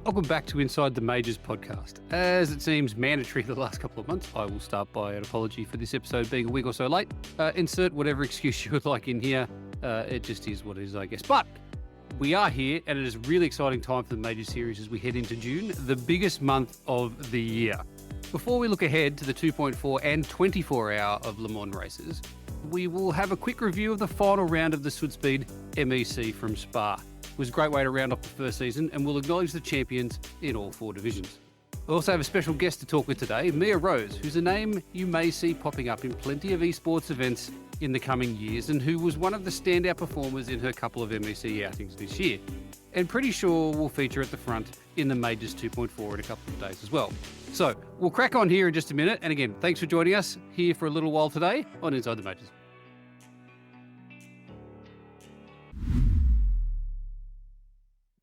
Welcome back to Inside the Majors podcast. As it seems mandatory the last couple of months, I will start by an apology for this episode being a week or so late. Insert whatever excuse you would like in here. It just is what it is, I guess. But we are here, and it is a really exciting time for the Major Series as we head into June, the biggest month of the year. Before we look ahead to the 2.4 and 24-hour of Le Mans races, we will have a quick review of the final round of the Sudspeed MEC from Spa. It was a great way to round off the first season, and we'll acknowledge the champions in all four divisions. We also have a special guest to talk with today, Mia Rose, who's a name you may see popping up in plenty of eSports events in the coming years, and who was one of the standout performers in her couple of MEC outings this year, and pretty sure will feature at the front in the Majors 2.4 in a couple of days as well. So we'll crack on here in just a minute, and again, thanks for joining us here for a little while today on Inside the Majors.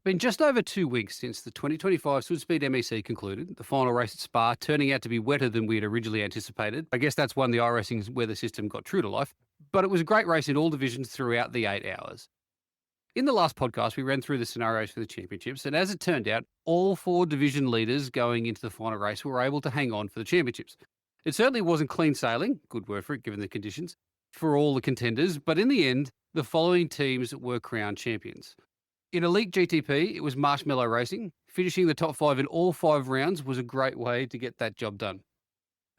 Been just over 2 weeks since the 2025 Sudspeed MEC concluded, the final race at Spa turning out to be wetter than we had originally anticipated. I guess that's when the iRacing's weather system got true to life, but it was a great race in all divisions throughout the 8 hours. In the last podcast, we ran through the scenarios for the championships, and as it turned out, all 4 division leaders going into the final race were able to hang on for the championships. It certainly wasn't clean sailing, good word for it given the conditions, for all the contenders, but in the end, the following teams were crowned champions. In Elite GTP, it was Marshmallow Racing. Finishing the top 5 in all 5 rounds was a great way to get that job done.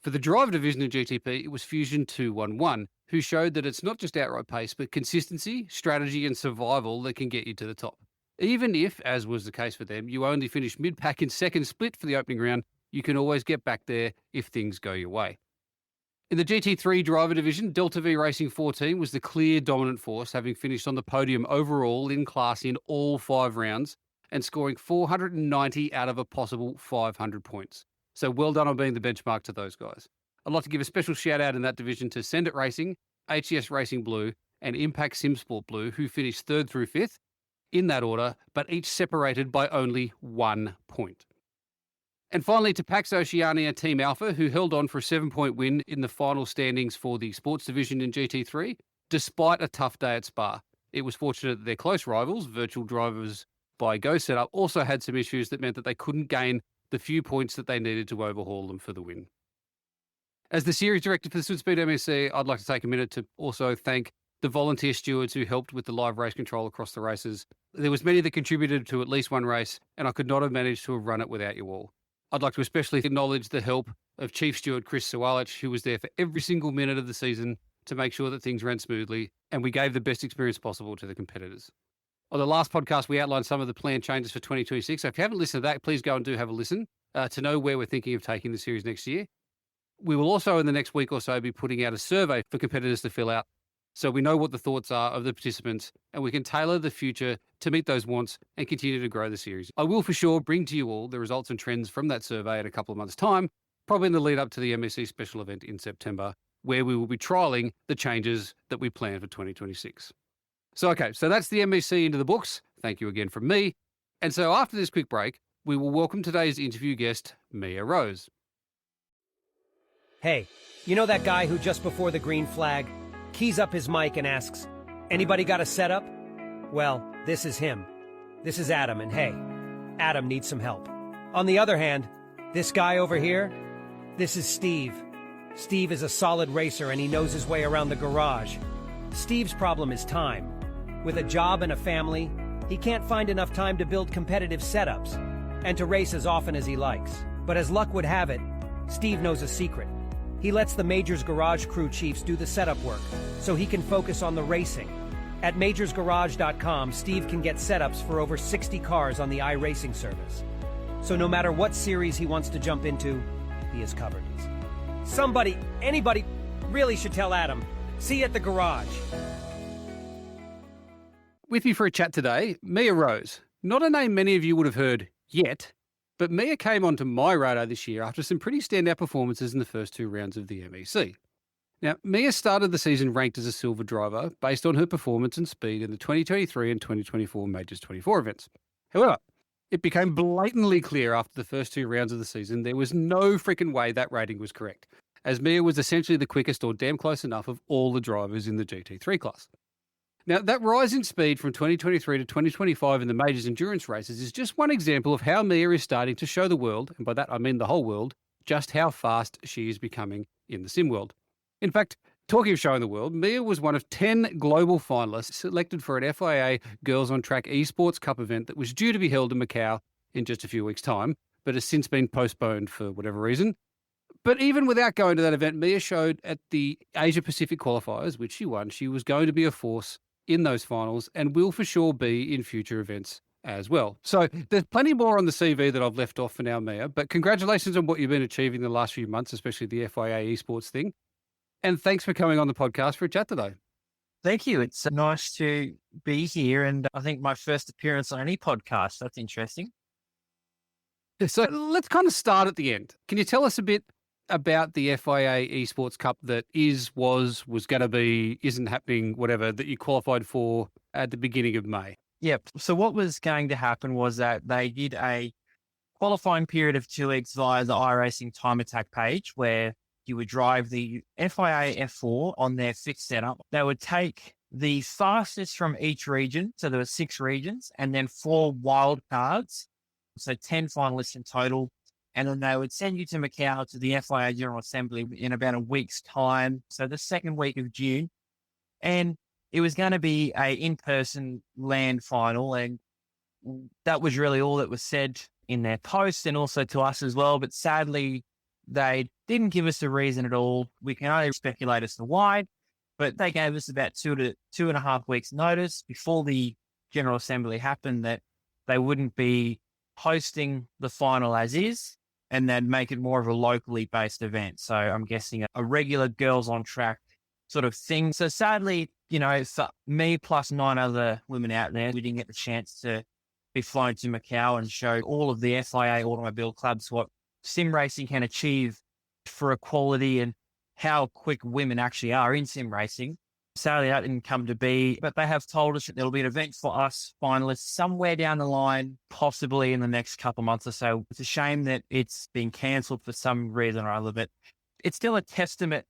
For the driver division in GTP, it was Fusion 211, who showed that it's not just outright pace, but consistency, strategy, and survival that can get you to the top. Even if, as was the case for them, you only finished mid-pack in second split for the opening round, you can always get back there if things go your way. In the GT3 driver division, Delta V Racing 14 was the clear dominant force, having finished on the podium overall in class in all 5 rounds and scoring 490 out of a possible 500 points. So well done on being the benchmark to those guys. I'd like to give a special shout out in that division to Send It Racing, HES Racing Blue, and Impact Simsport Blue, who finished 3rd through 5th in that order, but each separated by only 1 point. And finally, to Pax Oceania Team Alpha, who held on for a 7-point win in the final standings for the sports division in GT3, despite a tough day at Spa. It was fortunate that their close rivals, Virtual Drivers by Go Setup, also had some issues that meant that they couldn't gain the few points that they needed to overhaul them for the win. As the series director for the Sudspeed MEC, I'd like to take a minute to also thank the volunteer stewards who helped with the live race control across the races. There was many that contributed to at least one race, and I could not have managed to have run it without you all. I'd like to especially acknowledge the help of Chief Steward Chris Sawalich, who was there for every single minute of the season to make sure that things ran smoothly, and we gave the best experience possible to the competitors. On the last podcast, we outlined some of the planned changes for 2026. So if you haven't listened to that, please go and do have a listen to know where we're thinking of taking the series next year. We will also, in the next week or so, be putting out a survey for competitors to fill out so we know what the thoughts are of the participants, and we can tailor the future to meet those wants and continue to grow the series. I will for sure bring to you all the results and trends from that survey in a couple of months' time, probably in the lead up to the MEC special event in September, where we will be trialling the changes that we plan for 2026. So that's the MEC into the books. Thank you again from me. And so after this quick break, we will welcome today's interview guest, Mia Rose. Hey, you know that guy who just before the green flag keys up his mic and asks, "Anybody got a setup?" Well, this is him. This is Adam, and hey, Adam needs some help. On the other hand, this guy over here, this is Steve. Steve is a solid racer and he knows his way around the garage. Steve's problem is time. With a job and a family, he can't find enough time to build competitive setups and to race as often as he likes. But as luck would have it, Steve knows a secret. He lets the Majors Garage crew chiefs do the setup work, so he can focus on the racing. At majorsgarage.com, Steve can get setups for over 60 cars on the iRacing service. So no matter what series he wants to jump into, he is covered. Somebody, anybody, really should tell Adam. See you at the garage. With me for a chat today, Mia Rose. Not a name many of you would have heard yet, but Mia came onto my radar this year after some pretty standout performances in the first 2 rounds of the MEC. Now, Mia started the season ranked as a silver driver based on her performance and speed in the 2023 and 2024 Majors 24 events. However, it became blatantly clear after the first 2 rounds of the season there was no freaking way that rating was correct, as Mia was essentially the quickest or damn close enough of all the drivers in the GT3 class. Now, that rise in speed from 2023 to 2025 in the majors endurance races is just one example of how Mia is starting to show the world, and by that I mean the whole world, just how fast she is becoming in the sim world. In fact, talking of showing the world, Mia was one of 10 global finalists selected for an FIA Girls on Track eSports Cup event that was due to be held in Macau in just a few weeks' time, but has since been postponed for whatever reason. But even without going to that event, Mia showed at the Asia Pacific qualifiers, which she won, she was going to be a force in those finals and will for sure be in future events as well. So there's plenty more on the CV that I've left off for now, Mia, but congratulations on what you've been achieving the last few months, especially the FIA esports thing. And thanks for coming on the podcast for a chat today. Thank you. It's nice to be here. And I think my first appearance on any podcast. That's interesting. So let's kind of start at the end. Can you tell us a bit about the FIA Esports Cup that was going to be, isn't happening, whatever, that you qualified for at the beginning of May? Yep. So what was going to happen was that they did a qualifying period of 2 weeks via the iRacing Time Attack page where you would drive the FIA F4 on their fixed setup. They would take the fastest from each region. So there were 6 regions and then 4 wild cards. So 10 finalists in total. And then they would send you to Macau to the FIA General Assembly in about a week's time. So the second week of June. And it was going to be a in-person land final. And that was really all that was said in their post and also to us as well. But sadly, they didn't give us a reason at all. We can only speculate as to why, but they gave us about 2.5 weeks notice before the General Assembly happened that they wouldn't be hosting the final as is, and they'd make it more of a locally based event. So I'm guessing a regular girls on track sort of thing. So sadly, for me plus 9 other women out there, we didn't get the chance to be flown to Macau and show all of the FIA automobile clubs what sim racing can achieve for equality and how quick women actually are in sim racing. Sadly, that didn't come to be, but they have told us that there'll be an event for us finalists somewhere down the line, possibly in the next couple of months or so. It's a shame that it's been cancelled for some reason or other, but it's still a testament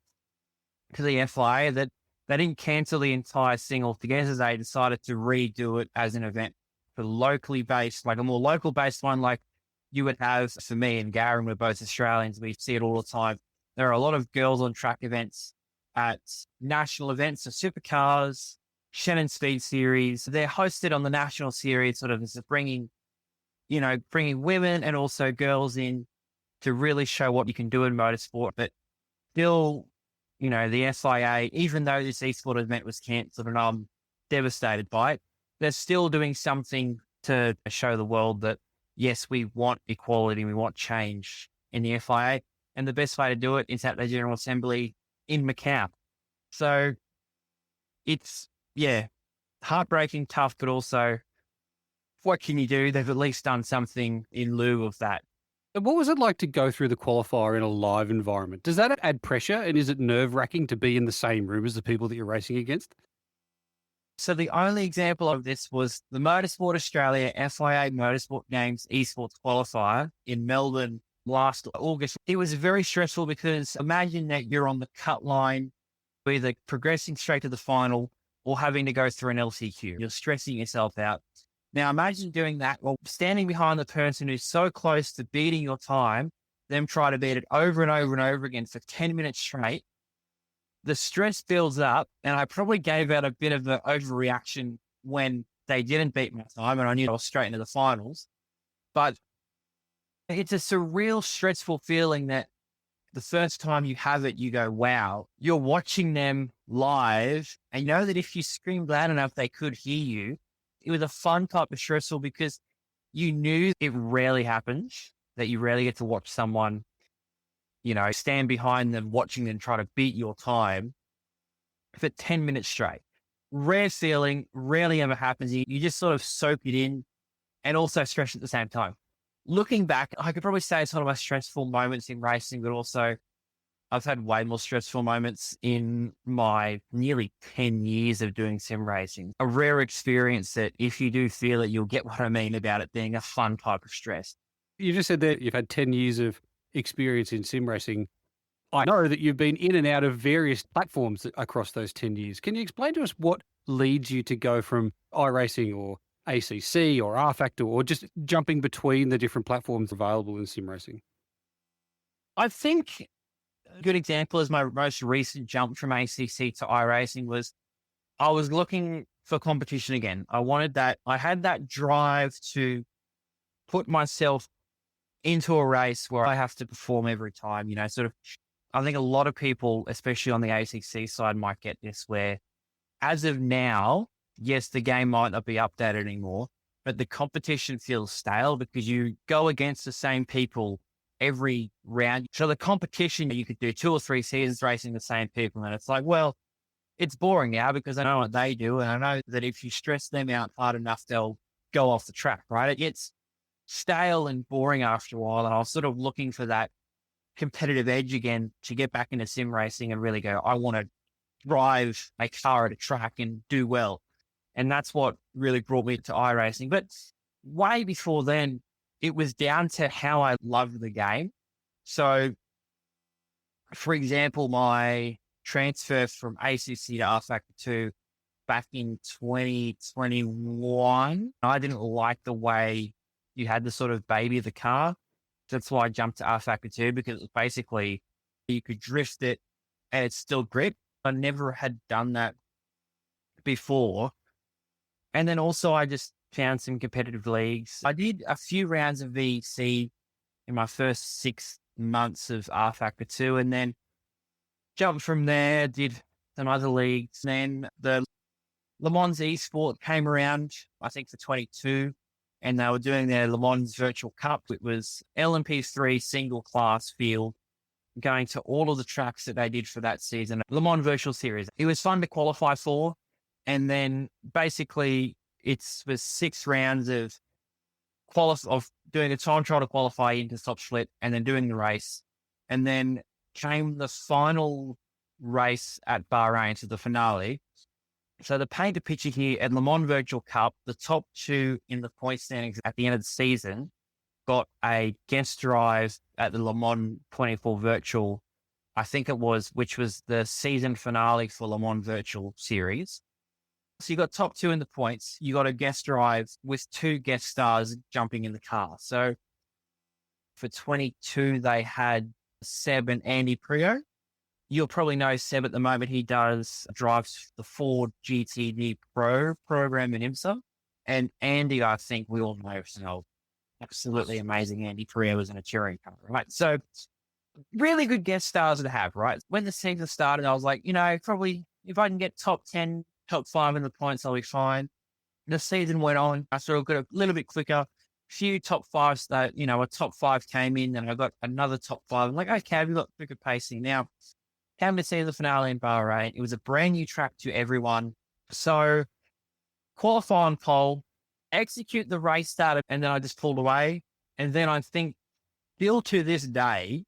to the FIA that they didn't cancel the entire thing altogether. They decided to redo it as an event for locally based, like a more local based one, like you would have for me and Garen. We're both Australians. We see it all the time. There are a lot of girls on track events at national events, so supercars, Shannon Speed Series. They're hosted on the national series, sort of as bringing women and also girls in to really show what you can do in motorsport. But still, the FIA, even though this eSport event was cancelled and I'm devastated by it, they're still doing something to show the world that, yes, we want equality, we want change in the FIA. And the best way to do it is at the General Assembly in Macau. So it's, heartbreaking, tough, but also what can you do? They've at least done something in lieu of that. What was it like to go through the qualifier in a live environment? Does that add pressure, and is it nerve-wracking to be in the same room as the people that you're racing against? So the only example of this was the Motorsport Australia FIA Motorsport Games eSports qualifier in Melbourne last August. It was very stressful because imagine that you're on the cut line, either progressing straight to the final or having to go through an LCQ. You're stressing yourself out. Now imagine doing that while standing behind the person who's so close to beating your time, them try to beat it over and over and over again for 10 minutes straight. The stress builds up, and I probably gave out a bit of an overreaction when they didn't beat my time and I knew I was straight into the finals. But it's a surreal, stressful feeling that the first time you have it, you go, wow, you're watching them live and you know that if you screamed loud enough, they could hear you. It was a fun type of stressful because you knew it rarely happens, that you rarely get to watch someone, stand behind them, watching them try to beat your time for 10 minutes straight. Rare feeling, rarely ever happens. You just sort of soak it in and also stress at the same time. Looking back, I could probably say it's one of my stressful moments in racing, but also I've had way more stressful moments in my nearly 10 years of doing sim racing. A rare experience that if you do feel it, you'll get what I mean about it being a fun type of stress. You just said that you've had 10 years of experience in sim racing. I know that you've been in and out of various platforms across those 10 years. Can you explain to us what leads you to go from iRacing or ACC or R Factor or just jumping between the different platforms available in sim racing? I think a good example is my most recent jump from ACC to iRacing was I was looking for competition again. I wanted that. I had that drive to put myself into a race where I have to perform every time, sort of. I think a lot of people, especially on the ACC side, might get this where as of now, yes, the game might not be updated anymore, but the competition feels stale because you go against the same people every round. So the competition, you could do 2 or 3 seasons racing the same people. And it's like, well, it's boring now because I know what they do. And I know that if you stress them out hard enough, they'll go off the track, right? It gets stale and boring after a while. And I was sort of looking for that competitive edge again to get back into sim racing and really go, I want to drive a car at a track and do well. And that's what really brought me to iRacing. But way before then, it was down to how I loved the game. So, for example, my transfer from ACC to R Factor 2 back in 2021, I didn't like the way you had to sort of baby the car. That's why I jumped to R Factor 2 because basically you could drift it and it's still grip. I never had done that before. And then also I just found some competitive leagues. I did a few rounds of VC in my first 6 months of R Factor 2 and then jumped from there, did some other leagues. Then the Le Mans eSport came around, I think for 22, and they were doing their Le Mans Virtual Cup. It was LMP3 single class field, going to all of the tracks that they did for that season. Le Mans Virtual Series. It was fun to qualify for. And then basically it was 6 rounds of doing a time trial to qualify into top split and then doing the race. And then came the final race at Bahrain to the finale. So to paint a picture here at Le Mans Virtual Cup, the top 2 in the point standings at the end of the season got a guest drive at the Le Mans 24 Virtual, I think it was, which was the season finale for Le Mans Virtual Series. So you got top 2 in the points. You got a guest drive with 2 guest stars jumping in the car. So for 22, they had Seb and Andy Prio. You'll probably know Seb at the moment. He drives the Ford GTD Pro program in IMSA. And Andy, I think we all know, absolutely amazing. Andy Prio was in a touring car, right? So really good guest stars to have, right? When the season started, I was like, probably if I can get top 10, top 5 in the points, I'll be fine. The season went on. I sort of got a little bit quicker. Few top 5s that, a top 5 came in and I got another top 5. I'm like, okay, we've got quicker pacing. Now, came to see the finale in Bahrain. It was a brand new track to everyone. So qualify on pole, execute the race started, and then I just pulled away. And then I think still to this day,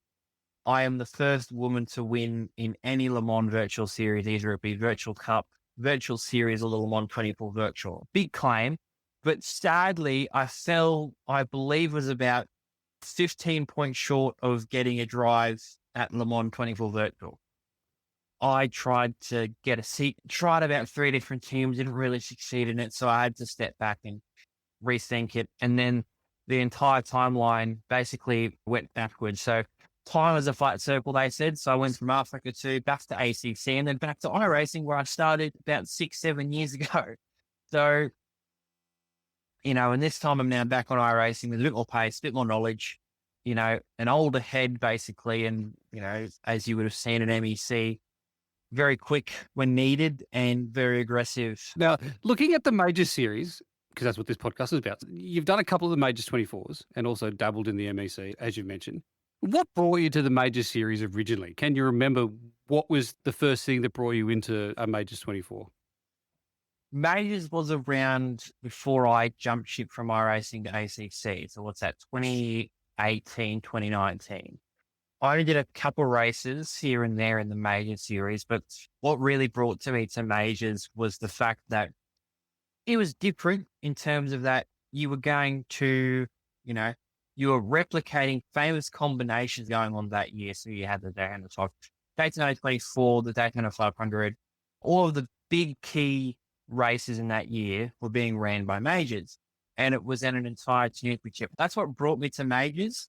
I am the first woman to win in any Le Mans Virtual Series, either it be Virtual Cup, Virtual Series, or the Le Mans 24 Virtual. Big claim. But sadly, I believe was about 15 points short of getting a drive at Le Mans 24 Virtual. I tried to get a seat, tried about 3 different teams, didn't really succeed in it. So I had to step back and rethink it. And then the entire timeline basically went backwards. So time is a flat circle, they said. So I went from R Factor 2 back to ACC and then back to iRacing where I started about 6-7 years ago. So, and this time I'm now back on iRacing with a bit more pace, a bit more knowledge, an older head basically. And, as you would have seen at MEC, very quick when needed and very aggressive. Now, looking at the major series, because that's what this podcast is about, you've done a couple of the majors 24s and also dabbled in the MEC, as you've mentioned. What brought you to the major series originally? Can you remember what was the first thing that brought you into a majors 24? Majors was around before I jumped ship from iRacing to ACC. So what's that, 2018, 2019. I only did a couple races here and there in the major series, but what really brought me to majors was the fact that it was different in terms of that you were going to, you were replicating famous combinations going on that year. So you had the Daytona 24, the Daytona 500, all of the big key races in that year were being ran by majors. And it was at an entire championship. That's what brought me to majors.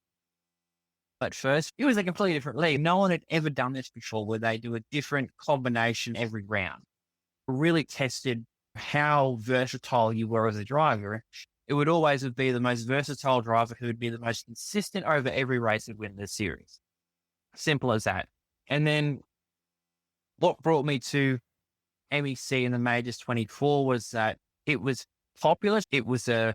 At first, it was a completely different league. No one had ever done this before where they do a different combination every round. It really tested how versatile you were as a driver. It would always be the most versatile driver who would be the most consistent over every race and win the series. Simple as that. And then what brought me to MEC in the Majors 24 was that it was popular. It was a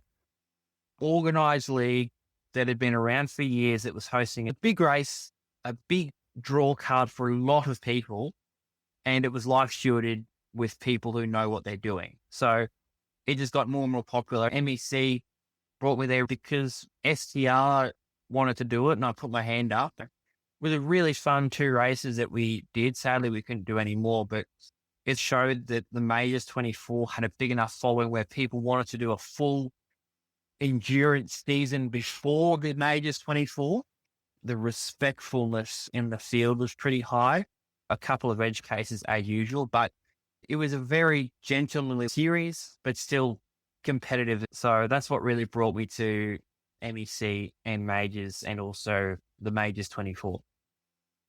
organized league that had been around for years. It was hosting a big race, a big draw card for a lot of people, and it was live stewarded with people who know what they're doing. So it just got more and more popular. MEC brought me there because STR wanted to do it, and I put my hand up. It was a really fun 2 races that we did. Sadly, we couldn't do any more, but it showed that the Majors 24 had a big enough following where people wanted to do a full endurance season before the Majors 24. The respectfulness in the field was pretty high. A couple of edge cases as usual, but it was a very gentlemanly series, but still competitive. So that's what really brought me to MEC and Majors, and also the Majors 24.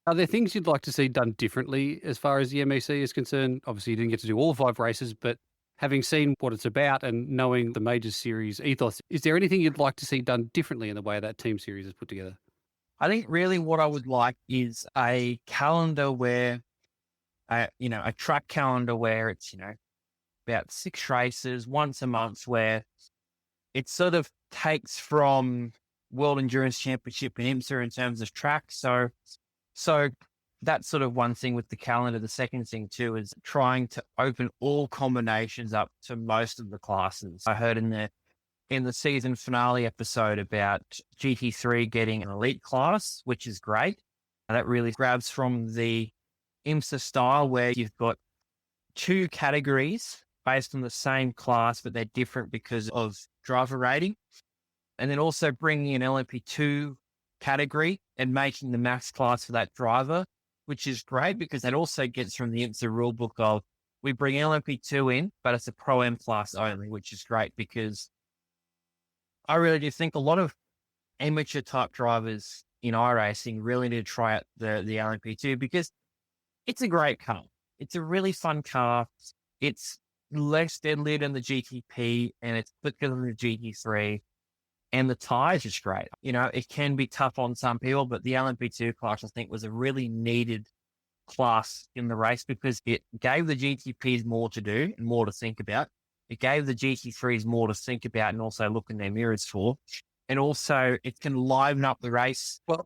Are there things you'd like to see done differently as far as the MEC is concerned? Obviously, you didn't get to do all 5 races, but having seen what it's about and knowing the Majors series ethos, is there anything you'd like to see done differently in the way that team series is put together? I think really what I would like is a calendar where, a track calendar where it's, about 6 races once a month, where it sort of takes from World Endurance Championship and IMSA in terms of track. So that's sort of one thing with the calendar. The second thing too is trying to open all combinations up to most of the classes. I heard in the season finale episode about GT3 getting an elite class, which is great. And that really grabs from the IMSA style where you've got 2 categories based on the same class, but they're different because of driver rating. And then also bringing an LMP2 category and making the max class for that driver, which is great because that also gets from the IMSA rulebook of we bring LMP2 in, but it's a Pro M class only, which is great because I really do think a lot of amateur type drivers in iRacing really need to try out the LMP2 because it's a great car. It's a really fun car. It's less deadly than the GTP and it's quicker than the GT3. And the tires is great. It can be tough on some people, but the LMP2 class, I think, was a really needed class in the race because it gave the GTPs more to do and more to think about. It gave the GT3s more to think about and also look in their mirrors for. And also it can liven up the race. Well,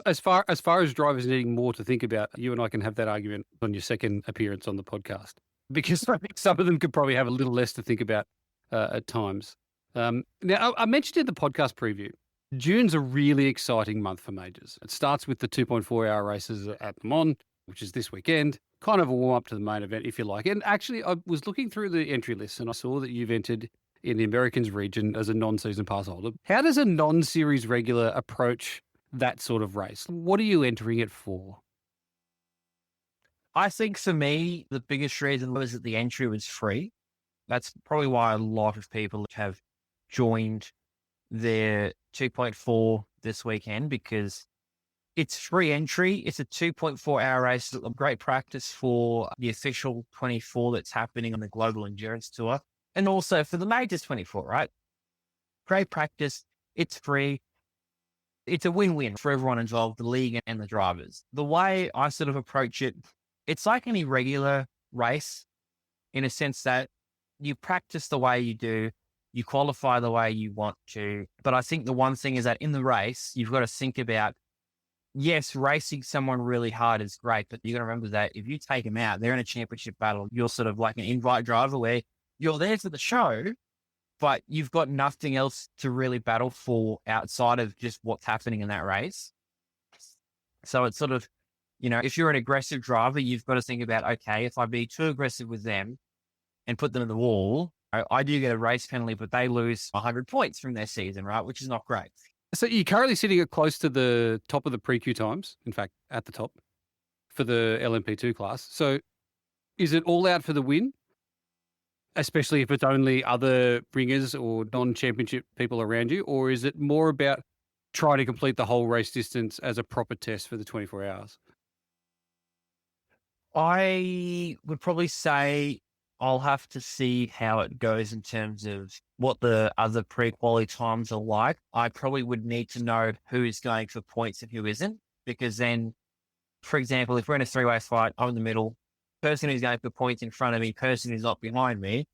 as far as drivers needing more to think about, you and I can have that argument on your second appearance on the podcast because I think some of them could probably have a little less to think about at times. Now, I mentioned in the podcast preview, June's a really exciting month for majors. It starts with the 2.4-hour races at Le Mans, which is this weekend, kind of a warm-up to the main event, if you like. And actually, I was looking through the entry list and I saw that you've entered in the Americans region as a non-season pass holder. How does a non-series regular approach that sort of race? What are you entering it for? I think for me, the biggest reason was that the entry was free. That's probably why a lot of people have joined their 2.4 this weekend because it's free entry. It's a 2.4-hour race, a great practice for the official 24 that's happening on the Global Endurance Tour. And also for the Majors 24, right? Great practice. It's free. It's a win-win for everyone involved, the league and the drivers. The way I sort of approach it, it's like any regular race in a sense that you practice the way you do, you qualify the way you want to. But I think the one thing is that in the race, you've got to think about, yes, racing someone really hard is great, but you got to remember that if you take them out, they're in a championship battle. You're sort of like an invite driver where you're there for the show, but you've got nothing else to really battle for outside of just what's happening in that race. So it's sort of, if you're an aggressive driver, you've got to think about, okay, if I be too aggressive with them and put them in the wall, I do get a race penalty, but they lose 100 points from their season, right? Which is not great. So you're currently sitting at close to the top of the pre-Q times, in fact, at the top for the LMP2 class. So is it all out for the win? Especially if it's only other ringers or non-championship people around you? Or is it more about trying to complete the whole race distance as a proper test for the 24 hours? I would probably say I'll have to see how it goes in terms of what the other pre-quali times are like. I probably would need to know who is going for points and who isn't, because then, for example, if we're in a three-way fight, I'm in the middle, person who's going for points in front of me, person who's not behind me,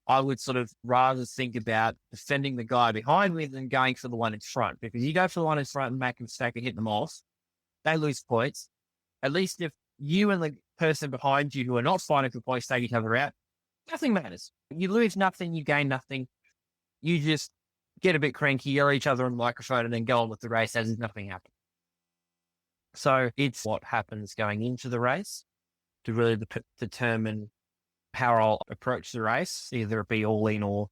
I would sort of rather think about defending the guy behind me than going for the one in front, because you go for the one in front and make a mistake and hit them off, they lose points. At least if you and the person behind you who are not fighting for points take each other out, nothing matters. You lose nothing, you gain nothing. You just get a bit cranky, yell at each other on the microphone, and then go on with the race as if nothing happened. So it's what happens going into the race to really determine how I'll approach the race, either it be all in or,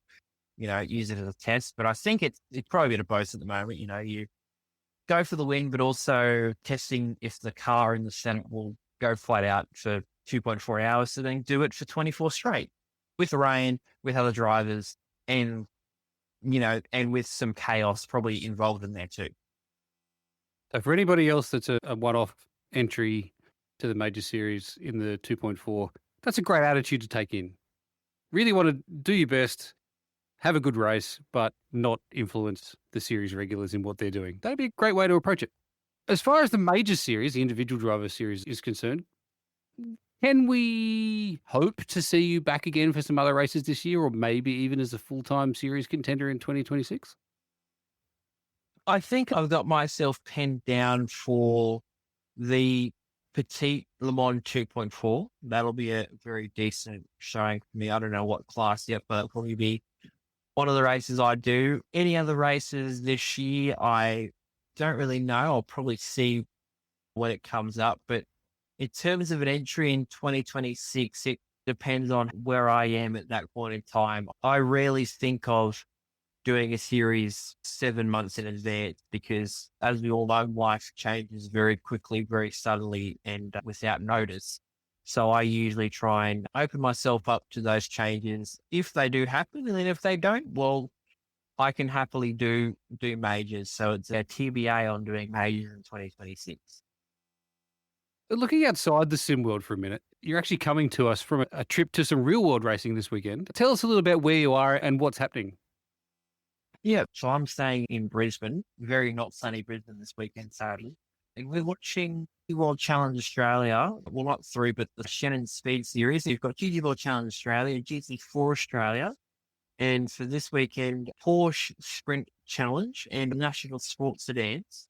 use it as a test. But I think it's probably a bit of both at the moment. You go for the win, but also testing if the car in the center will go flat out for 2.4 hours, so then do it for 24 straight with the rain, with other drivers, and, and with some chaos probably involved in there too. So for anybody else that's a one-off entry to the major series in the 2.4, that's a great attitude to take in. Really want to do your best, have a good race, but not influence the series regulars in what they're doing. That'd be a great way to approach it. As far as the major series, the individual driver series is concerned, can we hope to see you back again for some other races this year, or maybe even as a full-time series contender in 2026? I think I've got myself pinned down for the Petite Le Mans 2.4. That'll be a very decent showing for me. I don't know what class yet, but it'll probably be one of the races I do. Any other races this year, I don't really know. I'll probably see when it comes up. But in terms of an entry in 2026, it depends on where I am at that point in time. I rarely think of doing a series 7 months in advance because, as we all know, life changes very quickly, very suddenly, and without notice. So I usually try and open myself up to those changes if they do happen. And then if they don't, well, I can happily do majors. So it's a TBA on doing majors in 2026. Looking outside the sim world for a minute, you're actually coming to us from a trip to some real world racing this weekend. Tell us a little about where you are and what's happening. Yeah, so I'm staying in Brisbane, very not sunny Brisbane this weekend, sadly. And we're watching the World Challenge Australia. Well, not through, but the Shannon Speed Series. You've got GT World Challenge Australia, GT4 Australia. And for this weekend, Porsche Sprint Challenge and National Sports Sedans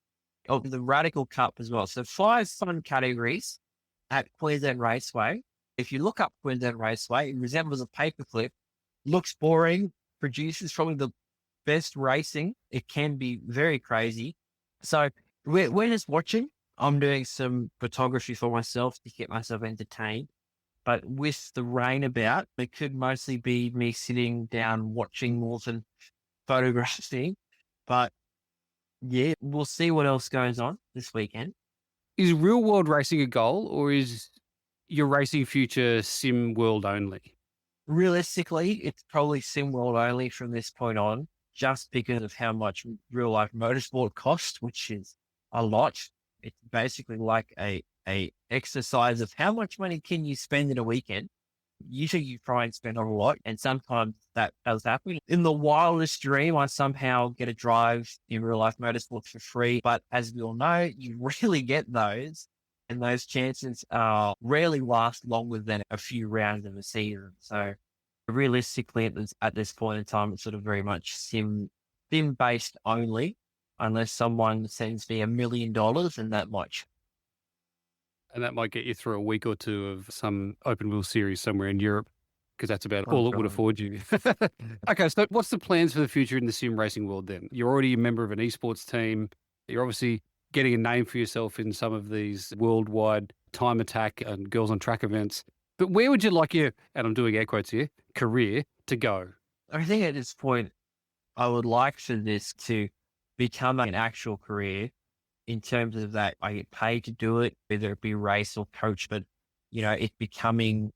of the Radical Cup as well. So 5 fun categories at Queensland Raceway. If you look up Queensland Raceway, it resembles a paperclip, looks boring, produces probably the best racing. It can be very crazy. So we're just watching. I'm doing some photography for myself to get myself entertained. But with the rain about, it could mostly be me sitting down watching more than photographing. But yeah, we'll see what else goes on this weekend. Is real world racing a goal, or is your racing future sim world only? Realistically, it's probably sim world only from this point on, just because of how much real life motorsport costs, which is a lot. It's basically like a exercise of how much money can you spend in a weekend. Usually you try and spend a lot, and sometimes that does happen. In the wildest dream, I somehow get a drive in real life motorsport for free. But as we all know, you rarely get those, and those chances rarely last longer than a few rounds of a season. So realistically, at this point in time, it's sort of very much sim based only, unless someone sends me $1 million, and that much. And that might get you through a week or two of some open wheel series somewhere in Europe, because that's about all it would afford you. Okay, so what's the plans for the future in the sim racing world then? You're already a member of an eSports team. You're obviously getting a name for yourself in some of these worldwide time attack and girls on track events. But where would you like your, and I'm doing air quotes here, career to go? I think at this point, I would like for this to become an actual career in terms of that I get paid to do it, whether it be race or coach, but it becoming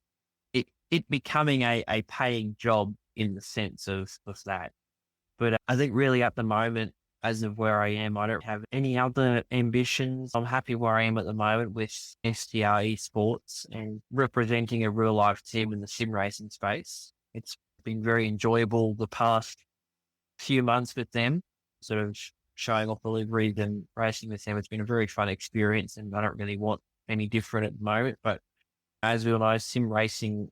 a paying job in the sense of that. But I think really at the moment, as of where I am, I don't have any other ambitions. I'm happy where I am at the moment with STR eSports and representing a real life team in the sim racing space. It's been very enjoyable the past few months with them, sort of showing off the liveries and racing with them. It's been a very fun experience, and I don't really want any different at the moment. But as we all know, sim racing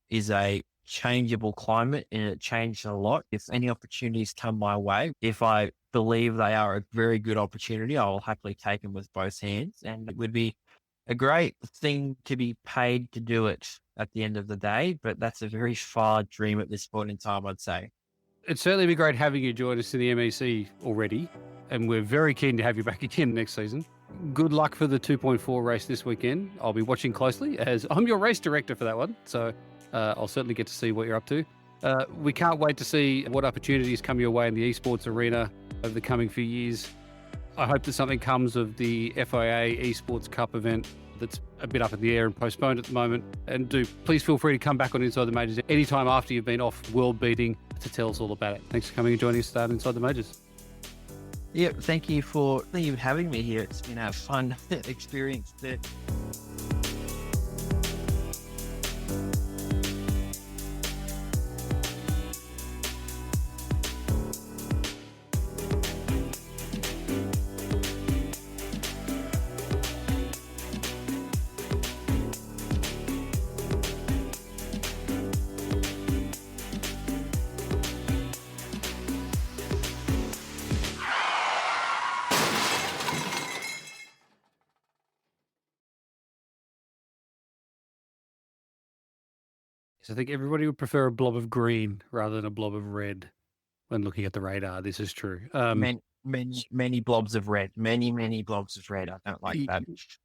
is a changeable climate and it changed a lot. If any opportunities come my way, if I believe they are a very good opportunity, I will happily take them with both hands. And it would be a great thing to be paid to do it at the end of the day, but that's a very far dream at this point in time, I'd say. It'd certainly be great having you join us in the MEC already, and we're very keen to have you back again next season. Good luck for the 2.4 race this weekend. I'll be watching closely as I'm your race director for that one, so I'll certainly get to see what you're up to. We can't wait to see what opportunities come your way in the esports arena over the coming few years. I hope that something comes of the FIA Esports Cup event that's a bit up in the air and postponed at the moment. And please feel free to come back on Inside the Majors anytime after you've been off world beating to tell us all about it. Thanks for coming and joining us at Inside the Majors. Yeah, thank you for having me here. It's been a fun experience. So I think everybody would prefer a blob of green rather than a blob of red when looking at the radar. This is true. Many blobs of red. Many blobs of red. I don't like that.